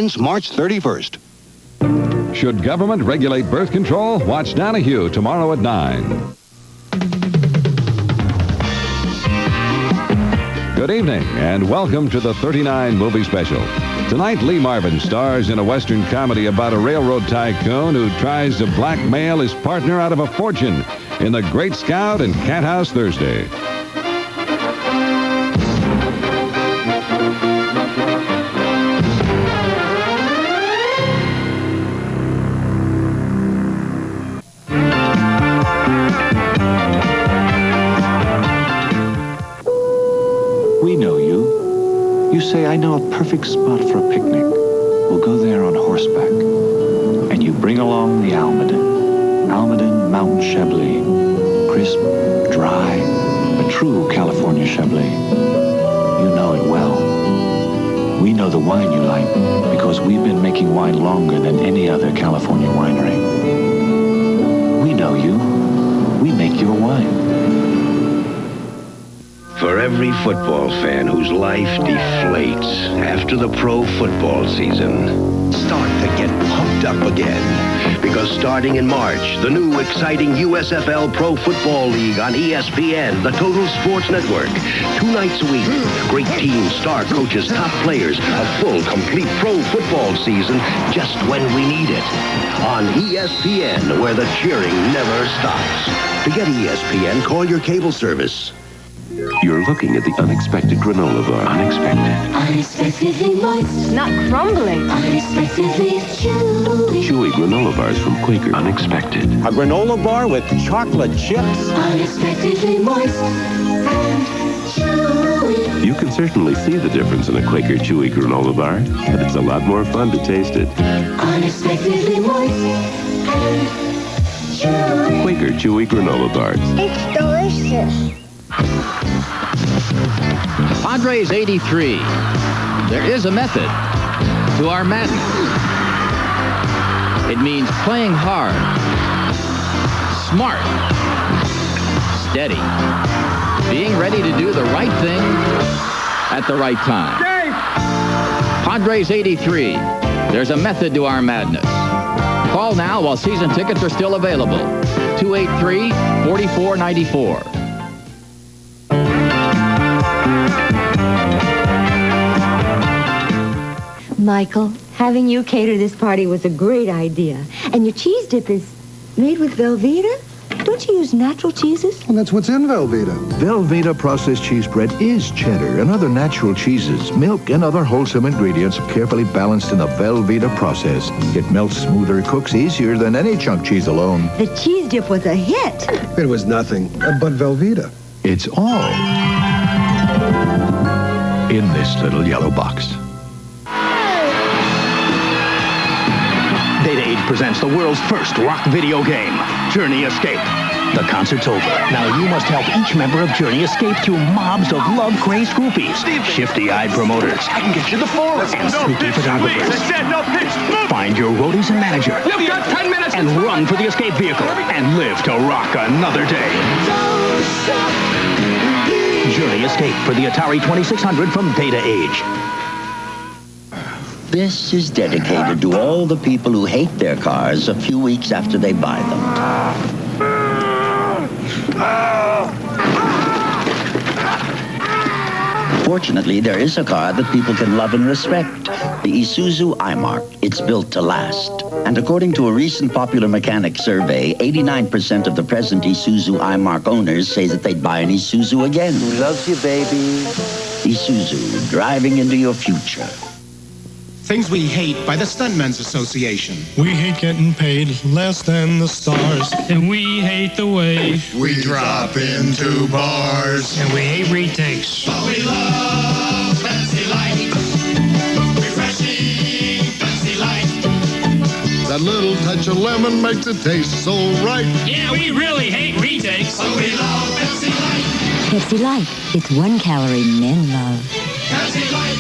Since March 31st. Should government regulate birth control? Watch Donahue tomorrow at 9. Good evening, and welcome to the 39 movie special. Tonight, Lee Marvin stars in a Western comedy about a railroad tycoon who tries to blackmail his partner out of a fortune in The Great Scout and Cathouse Thursday. We know you. You say, I know a perfect spot for a picnic. We'll go there on horseback. And you bring along the Almaden. Almaden Mountain Chablis. Crisp, dry, a true California Chablis. You know it well. We know the wine you like because we've been making wine longer than any other California winery. We know you. We make your wine. For every football fan whose life deflates after the pro football season, start to get pumped up again. Because starting in March, the new exciting USFL Pro Football League on ESPN, the Total Sports Network. 2 nights a week, great teams, star coaches, top players, a full, complete pro football season just when we need it. On ESPN, where the cheering never stops. To get ESPN, call your cable service. You're looking at the unexpected granola bar. Unexpectedly moist. Not crumbling. Unexpectedly chewy. Chewy granola bars from Quaker. Unexpected. A granola bar with chocolate chips. Unexpectedly moist and chewy. You can certainly see the difference in a Quaker Chewy granola bar, but it's a lot more fun to taste it. Unexpectedly moist and chewy. Quaker Chewy granola bars. It's delicious. Padres 83. There is a method to our madness. It means playing hard, smart, steady, being ready to do the right thing at the right time. Padres 83. There's a method to our madness. Call now while season tickets are still available. 283-4494. Michael, having you cater this party was a great idea. And your cheese dip is made with Velveeta? Don't you use natural cheeses? Well, that's what's in Velveeta. Velveeta processed cheese bread is cheddar and other natural cheeses. Milk and other wholesome ingredients carefully balanced in the Velveeta process. It melts smoother, cooks easier than any chunk cheese alone. The cheese dip was a hit. It was nothing but Velveeta. It's all in this little yellow box. Data Age presents the world's first rock video game, Journey Escape. The concert's over. Now you must help each member of Journey escape through mobs of love-crazed groupies, shifty-eyed promoters, I can get you the forest. and spooky photographers. I said no pitch. Move. Find your roadies and manager. You've got 10 minutes. And run for the escape vehicle and live to rock another day. Journey Escape for the Atari 2600 from Data Age. This is dedicated to all the people who hate their cars a few weeks after they buy them. Fortunately, there is a car that people can love and respect. The Isuzu iMark. It's built to last. And according to a recent Popular Mechanics survey, 89% of the present Isuzu iMark owners say that they'd buy an Isuzu again. Who loves you, baby? Isuzu, driving into your future. Things we hate by the Stuntmen's Association. We hate getting paid less than the stars. And we hate the way we drop into bars. And we hate retakes. But we love Fancy Light. Refreshing Fancy Light. That little touch of lemon makes it taste so right. Yeah, we really hate retakes. So we love Fancy Light. Pepsi Light. It's 1 calorie men love. Fancy Light.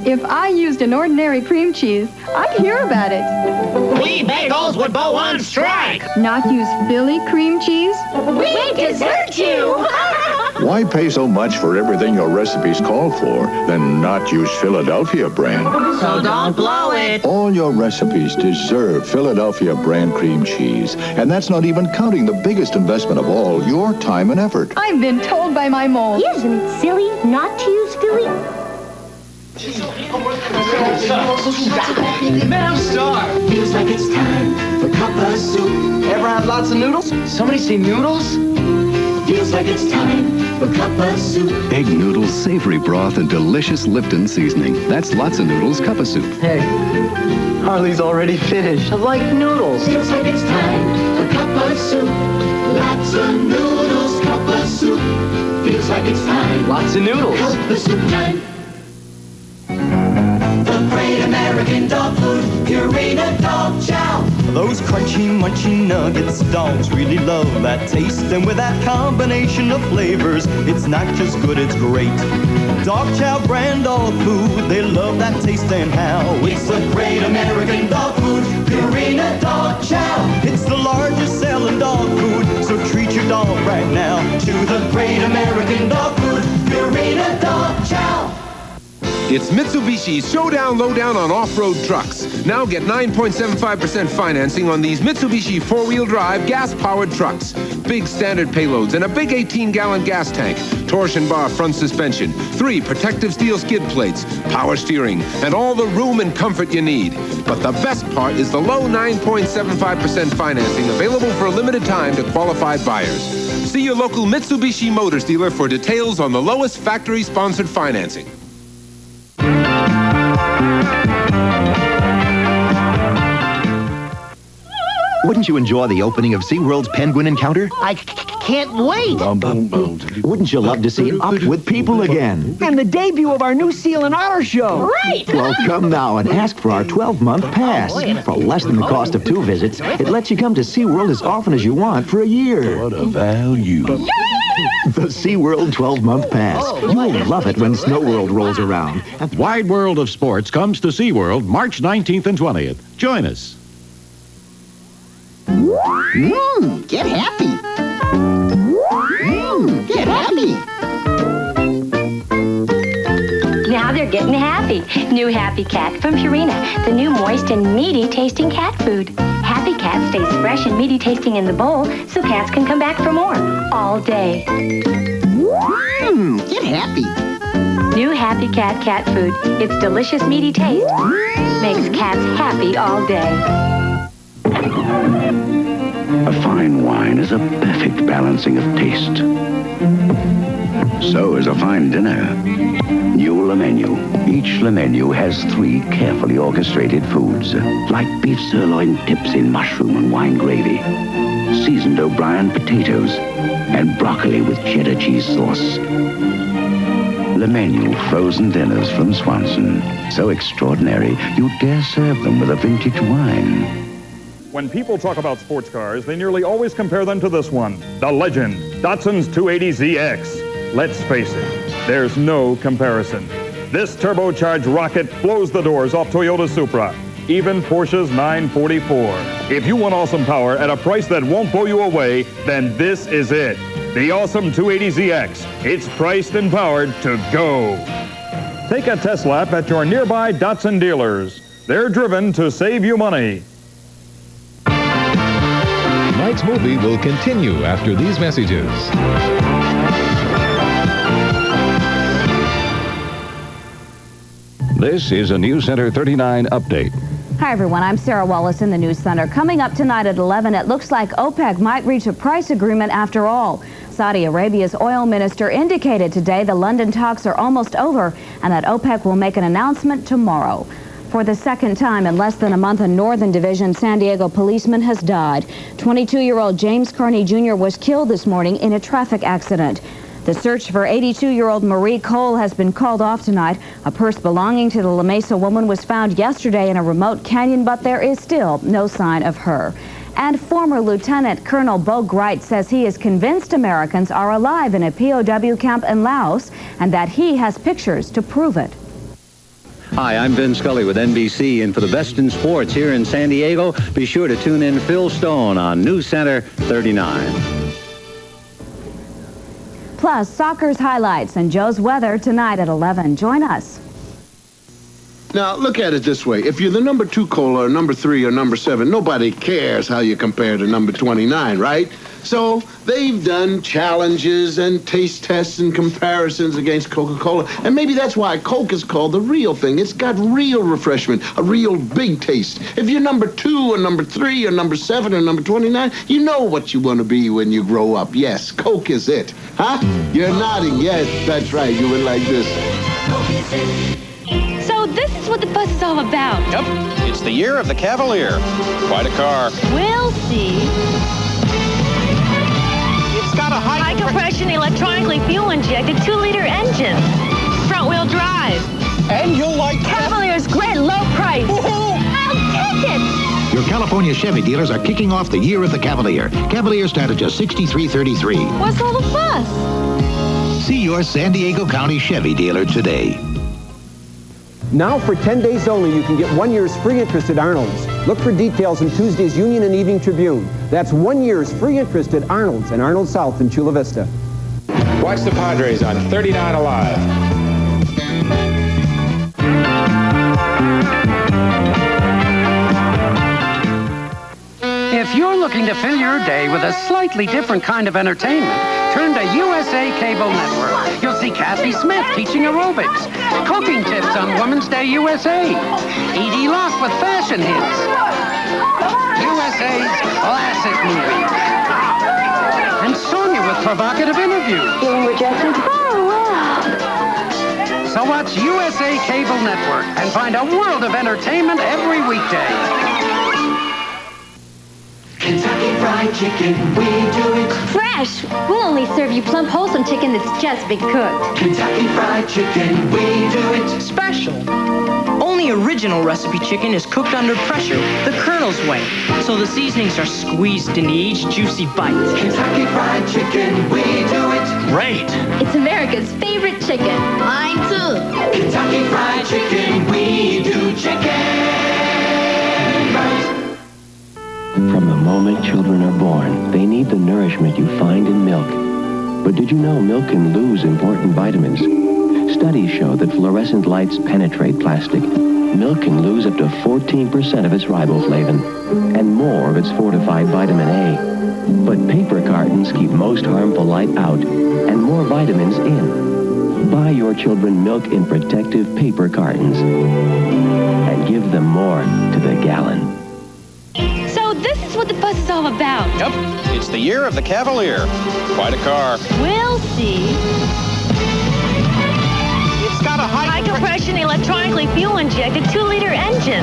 If I use used an ordinary cream cheese, I'd hear about it. We bagels would go on strike. Not use Philly cream cheese? We desert you! Why pay so much for everything your recipes call for, then not use Philadelphia brand? So don't blow it. All your recipes deserve Philadelphia brand cream cheese. And that's not even counting the biggest investment of all, your time and effort. I've been told by my mole. Isn't it silly not to use Philly? Man, I'm starved. Feels like it's time for cup of soup. Ever have lots of noodles? Somebody say noodles? Feels like it's time for cup of soup. Egg noodles, savory broth, and delicious Lipton seasoning. That's lots of noodles, cup of soup. Hey, Harley's already finished. I like noodles. Feels like it's time for cup of soup. Lots of noodles, cup of soup. Feels like it's time. Lots of noodles. Cup of soup time. The great American dog food, Purina Dog Chow. Those crunchy, munchy nuggets, dogs really love that taste. And with that combination of flavors, it's not just good, it's great. Dog Chow brand dog food, they love that taste and how. It's the great American dog food, Purina Dog Chow. It's the largest selling dog food, so treat your dog right now to the great American dog food, Purina Dog Chow. It's Mitsubishi's Showdown Lowdown on off-road trucks. Now get 9.75% financing on these Mitsubishi four-wheel drive gas-powered trucks. Big standard payloads and a big 18-gallon gas tank. Torsion bar front suspension. 3 protective steel skid plates. Power steering. And all the room and comfort you need. But the best part is the low 9.75% financing available for a limited time to qualified buyers. See your local Mitsubishi Motors dealer for details on the lowest factory-sponsored financing. Wouldn't you enjoy the opening of SeaWorld's Penguin Encounter? I can't wait. Wouldn't you love to see Up with people again? And the debut of our new Seal and Otter show. Right. Well, come now and ask for our 12-month pass. For less than the cost of 2 visits, it lets you come to SeaWorld as often as you want for a year. What a value. The SeaWorld 12-month pass. You'll love it when Snow World rolls around. Wide World of Sports comes to SeaWorld March 19th and 20th. Join us. Get happy. Get happy. Now they're getting happy. New Happy Cat from Purina, the new moist and meaty tasting cat food. Happy Cat stays fresh and meaty tasting in the bowl so cats can come back for more all day. Get happy. New Happy Cat cat food. Its delicious meaty taste makes cats happy all day. A fine wine is a perfect balancing of taste. So is a fine dinner. New Le Menu. Each Le Menu has 3 carefully orchestrated foods, like beef sirloin tips in mushroom and wine gravy, seasoned O'Brien potatoes, and broccoli with cheddar cheese sauce. Le Menu frozen dinners from Swanson. So extraordinary, you dare serve them with a vintage wine. When people talk about sports cars, they nearly always compare them to this one, the legend, Datsun's 280ZX. Let's face it, there's no comparison. This turbocharged rocket blows the doors off Toyota Supra, even Porsche's 944. If you want awesome power at a price that won't blow you away, then this is it. The awesome 280ZX. It's priced and powered to go. Take a test lap at your nearby Datsun dealers. They're driven to save you money. Tonight's movie will continue after these messages. This is a News Center 39 update. Hi, everyone. I'm Sarah Wallace in the News Center. Coming up tonight at 11, it looks like OPEC might reach a price agreement after all. Saudi Arabia's oil minister indicated today the London talks are almost over and that OPEC will make an announcement tomorrow. For the second time in less than a month, a Northern Division San Diego policeman has died. 22-year-old James Carney Jr. was killed this morning in a traffic accident. The search for 82-year-old Marie Cole has been called off tonight. A purse belonging to the La Mesa woman was found yesterday in a remote canyon, but there is still no sign of her. And former Lieutenant Colonel Bo Greit says he is convinced Americans are alive in a POW camp in Laos and that he has pictures to prove it. Hi, I'm Vin Scully with NBC, and for the best in sports here in San Diego, be sure to tune in Phil Stone on News Center 39. Plus, soccer's highlights and Joe's weather tonight at 11. Join us. Now, look at it this way. If you're the number 2 cola or number 3 or number 7, nobody cares how you compare to number 29, right? So they've done challenges and taste tests and comparisons against Coca-Cola. And maybe that's why Coke is called the real thing. It's got real refreshment, a real big taste. If you're number 2 or number 3 or number 7 or number 29, you know what you want to be when you grow up. Yes, Coke is it. Huh? You're nodding. Yes, that's right. You went like this. Coke is it. So this is what the bus is all about. Yep. It's the year of the Cavalier. Quite a car. We'll see. It's got a high compression, electronically fuel-injected 2-liter engine. Front-wheel drive. And you'll like Cavalier's great low price. I'll take it. Your California Chevy dealers are kicking off the year of the Cavalier. Cavalier start at just $63.33. What's all the fuss? See your San Diego County Chevy dealer today. Now for 10 days only, you can get 1 year's free interest at Arnold's. Look for details in Tuesday's Union and Evening Tribune. That's 1 year's free interest at Arnold's and Arnold South in Chula Vista. Watch the Padres on 39 Alive. If you're looking to fill your day with a slightly different kind of entertainment, turn to USA Cable Network. You'll see Kathy Smith teaching aerobics, cooking tips on Women's Day USA, Edie Locke with fashion hits, USA's classic movies, and Sonia with provocative interviews. Feeling rejected? Oh, wow. So watch USA Cable Network and find a world of entertainment every weekday. Kentucky Fried Chicken, we do it fresh. We'll only serve you plump, wholesome chicken that's just been cooked. Kentucky Fried Chicken, we do it special. Only original recipe chicken is cooked under pressure the Colonel's way, so the seasonings are squeezed into each juicy bite. Kentucky Fried Chicken, we do it great. It's America's favorite chicken. Mine too. Kentucky Fried Chicken, we do chicken right. From the moment children are born, they need the nourishment you find in milk. But did you know milk can lose important vitamins? Studies show that fluorescent lights penetrate plastic. Milk can lose up to 14% of its riboflavin and more of its fortified vitamin A. But paper cartons keep most harmful light out and more vitamins in. Buy your children milk in protective paper cartons and give them more to the gallon. So this is what the bus is all about. Yep. It's the year of the Cavalier. Quite a car. We'll see. It's got a high compression, electronically fuel-injected 2-liter engine.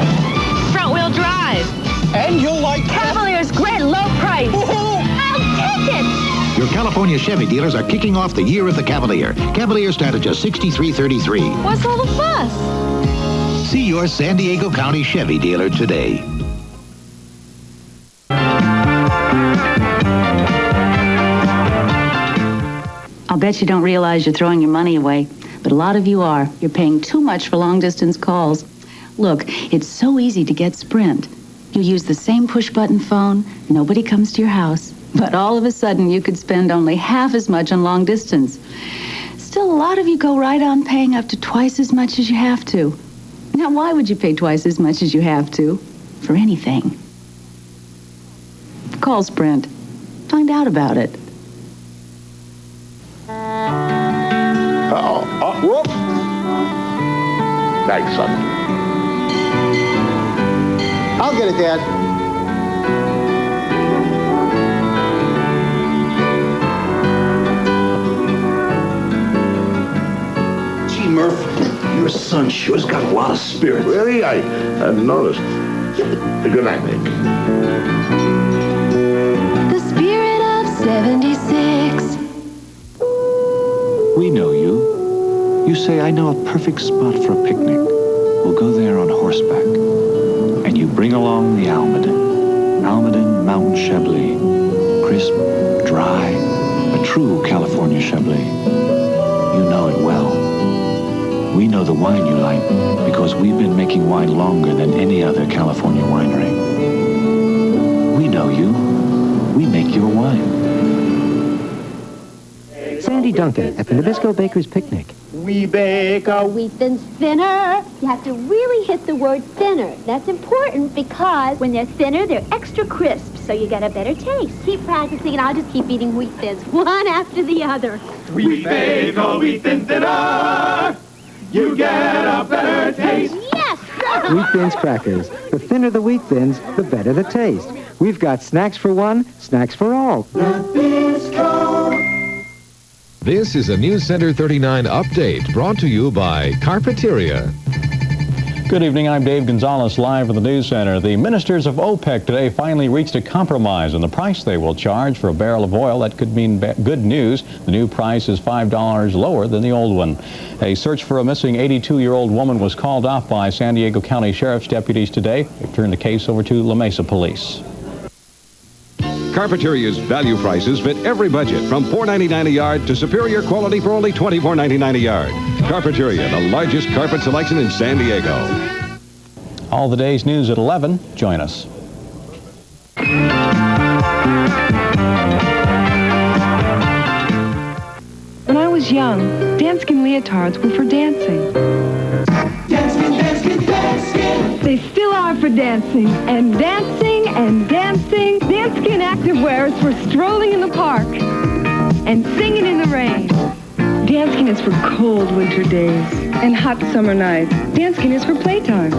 Front-wheel drive. And you'll like Cavalier's great low price. I'll take it. Your California Chevy dealers are kicking off the year of the Cavalier. Cavalier start at just $63.33. What's all the fuss? See your San Diego County Chevy dealer today. I'll bet you don't realize you're throwing your money away, but a lot of you are. You're paying too much for long-distance calls. Look, it's so easy to get Sprint. You use the same push-button phone, nobody comes to your house, but all of a sudden you could spend only half as much on long distance. Still, a lot of you go right on paying up to twice as much as you have to. Now, why would you pay twice as much as you have to? For anything. Call Sprint. Find out about it. Whoop. Thanks, son. I'll get it, Dad. Gee, Murph, your son sure's got a lot of spirit. Really? I hadn't noticed. Good night, Nick. The spirit of 76. We know you. You say, I know a perfect spot for a picnic. We'll go there on horseback. And you bring along the Almaden. Almaden Mountain Chablis. Crisp, dry, a true California Chablis. You know it well. We know know the wine you like because we've been making wine longer than any other California winery. We know you. We make your wine. Sandy Duncan at the Nabisco Baker's Picnic. We bake our wheat thins thinner. You have to really hit the word thinner. That's important because when they're thinner, they're extra crisp, so you get a better taste. Keep practicing, and I'll just keep eating wheat thins, one after the other. We bake our wheat thin thinner. You get a better taste. Yes! Wheat Thins crackers. The thinner the wheat thins, the better the taste. We've got snacks for one, snacks for all. This is a News Center 39 update brought to you by Carpeteria. Good evening, I'm Dave Gonzalez, live from the News Center. The ministers of OPEC today finally reached a compromise on the price they will charge for a barrel of oil. That could mean good news. The new price is $5 lower than the old one. A search for a missing 82-year-old woman was called off by San Diego County Sheriff's deputies today. They've turned the case over to La Mesa Police. Carpeteria's value prices fit every budget, from $4.99 a yard to superior quality for only $24.99 a yard. Carpeteria, the largest carpet selection in San Diego. All the day's news at 11. Join us. When I was young, danskin leotards were for dancing. Danskin, danskin, danskin. They still are for dancing, and dancing, and dancing. Danskin activewear is for strolling in the park and singing in the rain. Danskin is for cold winter days and hot summer nights. Danskin is for playtime,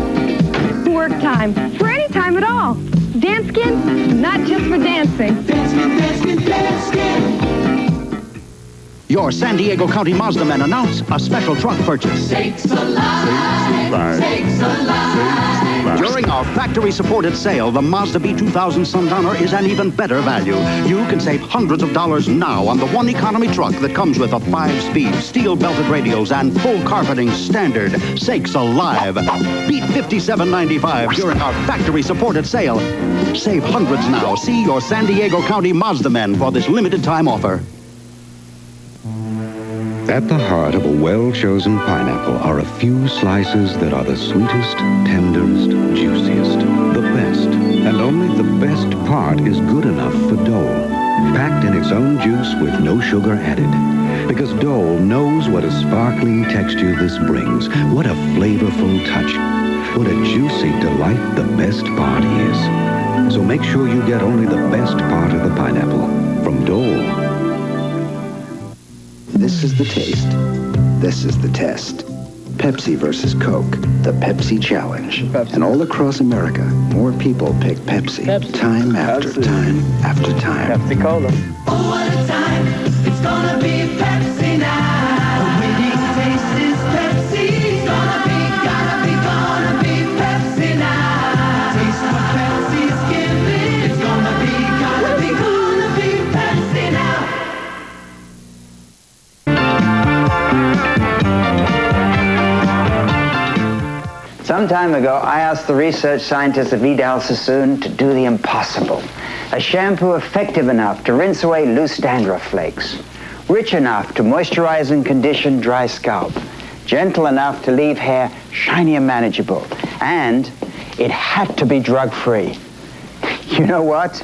work time, for any time at all. Danskin, not just for dancing. Danskin, danskin, danskin. Your San Diego County Mazda men announce a special truck purchase. Sakes alive, sakes alive. During our factory-supported sale, the Mazda B2000 Sundowner is an even better value. You can save hundreds of dollars now on the one economy truck that comes with a 5-speed, steel-belted radials and full carpeting standard. Sakes alive. Beat $57.95 during our factory-supported sale. Save hundreds now. See your San Diego County Mazda men for this limited-time offer. At the heart of a well-chosen pineapple are a few slices that are the sweetest, tenderest, juiciest, the best. And only the best part is good enough for Dole. Packed in its own juice with no sugar added. Because Dole knows what a sparkling texture this brings. What a flavorful touch. What a juicy delight the best part is. So make sure you get only the best part of the pineapple from Dole. This is the taste. This is the test. Pepsi versus Coke. The Pepsi Challenge. And all across America, more people pick Pepsi. Time after time after time. Pepsi Cola. Oh, what a time. It's gonna be Pepsi now. The winning taste is Pepsi. It's gonna be Pepsi now. Taste what Pepsi's giving. It's gonna be Pepsi now. Some time ago, I asked the research scientists at Vidal Sassoon to do the impossible. A shampoo effective enough to rinse away loose dandruff flakes, rich enough to moisturize and condition dry scalp, gentle enough to leave hair shiny and manageable, and it had to be drug-free. You know what?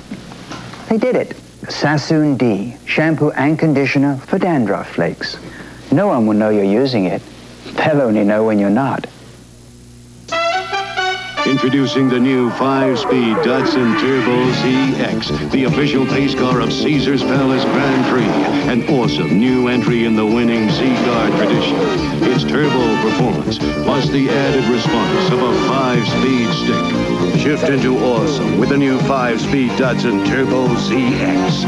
They did it. Sassoon D, shampoo and conditioner for dandruff flakes. No one will know you're using it. They'll only know when you're not. Introducing the new 5-speed Datsun Turbo ZX, the official pace car of Caesar's Palace Grand Prix, an awesome new entry in the winning Z-Car tradition. Its turbo performance, plus the added response of a 5-speed stick. Shift into awesome with the new 5-speed Datsun Turbo ZX.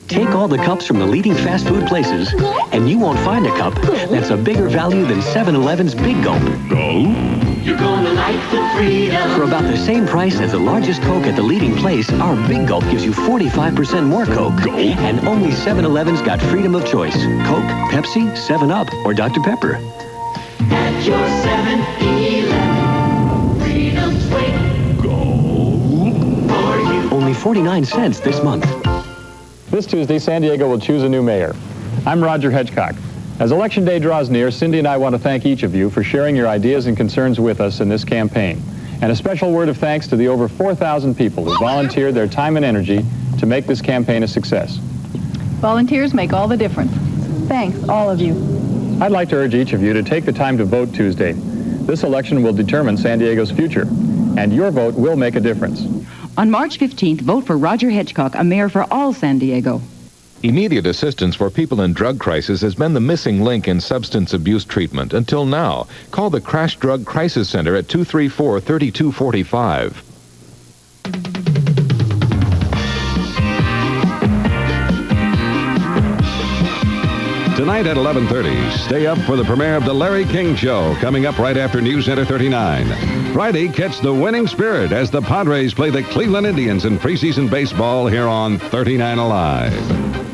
Take all the cups from the leading fast food places, and you won't find a cup that's a bigger value than 7-Eleven's Big Gulp. Go? You're gonna like the freedom. For about the same price as the largest Coke at the leading place, our Big Gulp gives you 45% more Coke. Go? And only 7-Eleven's got freedom of choice. Coke, Pepsi, 7-Up, or Dr. Pepper. At your 7-Eleven, freedom's waiting. Go? For you. Only 49 cents this month. This Tuesday, San Diego will choose a new mayor. I'm Roger Hedgecock. As Election Day draws near, Cindy and I want to thank each of you for sharing your ideas and concerns with us in this campaign. And a special word of thanks to the over 4,000 people who volunteered their time and energy to make this campaign a success. Volunteers make all the difference. Thanks, all of you. I'd like to urge each of you to take the time to vote Tuesday. This election will determine San Diego's future, and your vote will make a difference. On March 15th, vote for Roger Hedgecock, a mayor for all San Diego. Immediate assistance for people in drug crisis has been the missing link in substance abuse treatment until now. Call the Crash Drug Crisis Center at 234-3245. Tonight at 11:30, stay up for the premiere of The Larry King Show, coming up right after News Center 39. Friday, catch the winning spirit as the Padres play the Cleveland Indians in preseason baseball here on 39 Alive.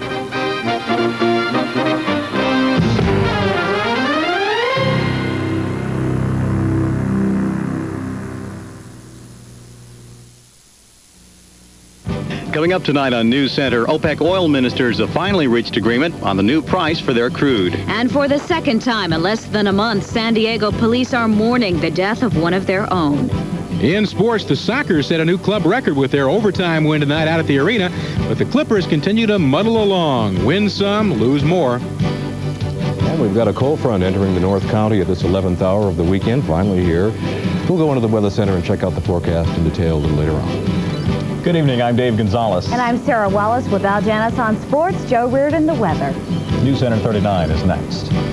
Coming up tonight on News Center, OPEC oil ministers have finally reached agreement on the new price for their crude. And for the second time in less than a month, San Diego police are mourning the death of one of their own. In sports, the Sockers set a new club record with their overtime win tonight out at the arena, but the Clippers continue to muddle along. Win some, lose more. And we've got a cold front entering the North County at this 11th hour of the weekend, finally here. We'll go into the Weather Center and check out the forecast in detail a little later on. Good evening, I'm Dave Gonzalez. And I'm Sarah Wallace with Al Janis on sports. Joe Reardon, the weather. News Center 39 is next.